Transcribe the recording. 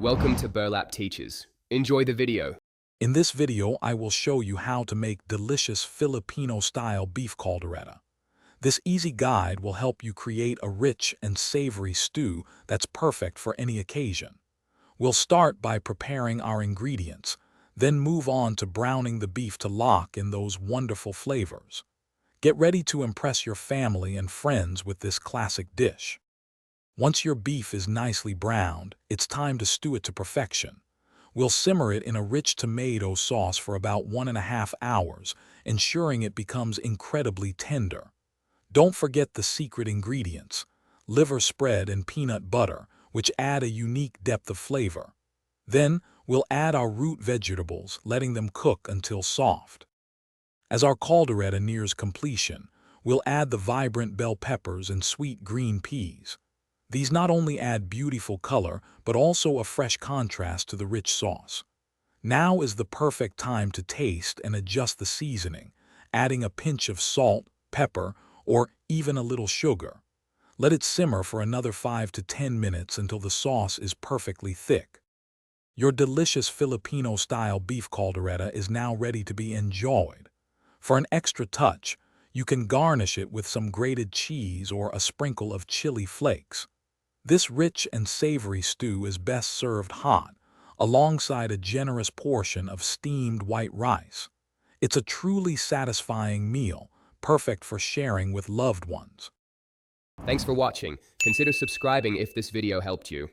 Welcome to Burlap Teachers. Enjoy the video. In this video, I will show you how to make delicious Filipino-style beef caldereta. This easy guide will help you create a rich and savory stew that's perfect for any occasion. We'll start by preparing our ingredients, then move on to browning the beef to lock in those wonderful flavors. Get ready to impress your family and friends with this classic dish. Once your beef is nicely browned, it's time to stew it to perfection. We'll simmer it in a rich tomato sauce for about 1.5 hours, ensuring it becomes incredibly tender. Don't forget the secret ingredients, liver spread and peanut butter, which add a unique depth of flavor. Then, we'll add our root vegetables, letting them cook until soft. As our caldereta nears completion, we'll add the vibrant bell peppers and sweet green peas. These not only add beautiful color, but also a fresh contrast to the rich sauce. Now is the perfect time to taste and adjust the seasoning, adding a pinch of salt, pepper, or even a little sugar. Let it simmer for another 5 to 10 minutes until the sauce is perfectly thick. Your delicious Filipino-style beef caldereta is now ready to be enjoyed. For an extra touch, you can garnish it with some grated cheese or a sprinkle of chili flakes. This rich and savory stew is best served hot, alongside a generous portion of steamed white rice. It's a truly satisfying meal, perfect for sharing with loved ones. Thanks for watching. Consider subscribing if this video helped you.